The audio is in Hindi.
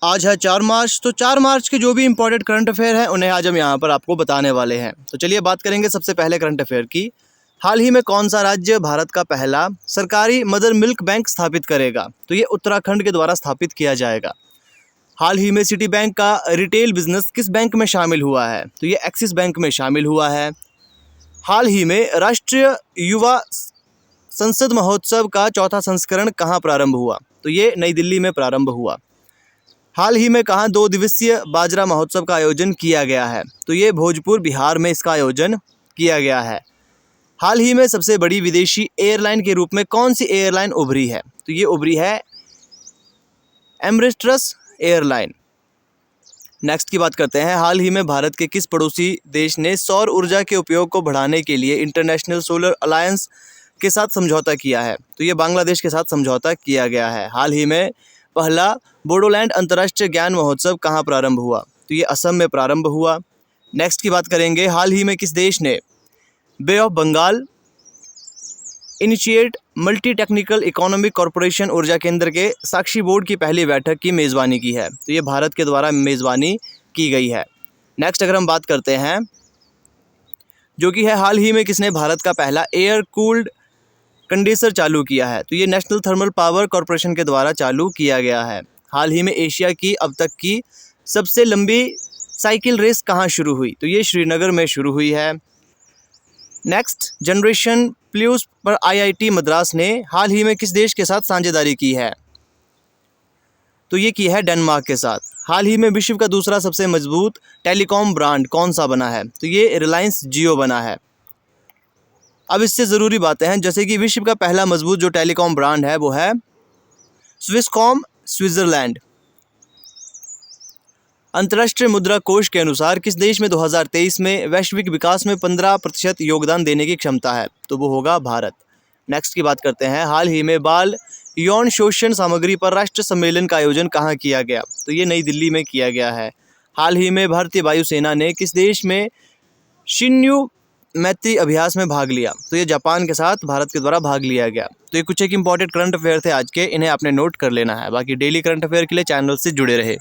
आज है 4 मार्च। तो 4 मार्च के जो भी इम्पोर्टेंट करंट अफेयर हैं उन्हें आज हम यहाँ पर आपको बताने वाले हैं। तो चलिए बात करेंगे सबसे पहले करंट अफेयर की। हाल ही में कौन सा राज्य भारत का पहला सरकारी मदर मिल्क बैंक स्थापित करेगा? तो ये उत्तराखंड के द्वारा स्थापित किया जाएगा। हाल ही में सिटी बैंक का रिटेल बिजनेस किस बैंक में शामिल हुआ है? तो ये एक्सिस बैंक में शामिल हुआ है। हाल ही में राष्ट्रीय युवा संसद महोत्सव का चौथा संस्करण कहाँ प्रारंभ हुआ? तो ये नई दिल्ली में प्रारंभ हुआ। हाल ही में कहाँ 2 दिवसीय बाजरा महोत्सव का आयोजन किया गया है? तो ये भोजपुर बिहार में इसका आयोजन किया गया है। हाल ही में सबसे बड़ी विदेशी एयरलाइन के रूप में कौन सी एयरलाइन उभरी है? तो ये उभरी है एमिरेट्स एयरलाइन। नेक्स्ट की बात करते हैं। हाल ही में भारत के किस पड़ोसी देश ने सौर ऊर्जा के उपयोग को बढ़ाने के लिए इंटरनेशनल सोलर अलायंस के साथ समझौता किया है? तो ये बांग्लादेश के साथ समझौता किया गया है। हाल ही में पहला बोडोलैंड अंतर्राष्ट्रीय ज्ञान महोत्सव कहाँ प्रारंभ हुआ? तो ये असम में प्रारंभ हुआ। नेक्स्ट की बात करेंगे। हाल ही में किस देश ने bay of Bengal initiate multi technical economic corporation ऊर्जा केंद्र के साक्षी बोर्ड की पहली बैठक की मेज़बानी की है? तो ये भारत के द्वारा मेज़बानी की गई है। नेक्स्ट अगर हम बात करते हैं जो कि है हाल ही में किसने भारत का पहला एयर कूल्ड कंडेंसर चालू किया है? तो ये नेशनल थर्मल पावर कॉरपोरेशन के द्वारा चालू किया गया है। हाल ही में एशिया की अब तक की सबसे लंबी साइकिल रेस कहाँ शुरू हुई? तो ये श्रीनगर में शुरू हुई है। नेक्स्ट, जनरेशन प्लस पर आईआईटी मद्रास ने हाल ही में किस देश के साथ साझेदारी की है? तो ये की है डेनमार्क के साथ। हाल ही में विश्व का दूसरा सबसे मजबूत टेलीकॉम ब्रांड कौन सा बना है? तो ये रिलायंस जियो बना है। अब इससे ज़रूरी बातें हैं, जैसे कि विश्व का पहला मजबूत जो टेलीकॉम ब्रांड है वो है स्विसकॉम स्विट्ज़रलैंड। अंतर्राष्ट्रीय मुद्रा कोष के अनुसार किस देश में 2023 में वैश्विक विकास में 15% योगदान देने की क्षमता है? तो वो होगा भारत। नेक्स्ट की बात करते हैं। हाल ही में बाल यौन शोषण सामग्री पर राष्ट्रीय सम्मेलन का आयोजन कहाँ किया गया? तो ये नई दिल्ली में किया गया है। हाल ही में भारतीय वायुसेना ने किस देश में शिन्यू मैत्री अभ्यास में भाग लिया? तो ये जापान के साथ भारत के द्वारा भाग लिया गया। तो ये कुछ एक इंपॉर्टेंट करंट अफेयर थे आज के, इन्हें आपने नोट कर लेना है। बाकी डेली करंट अफेयर के लिए चैनल से जुड़े रहे।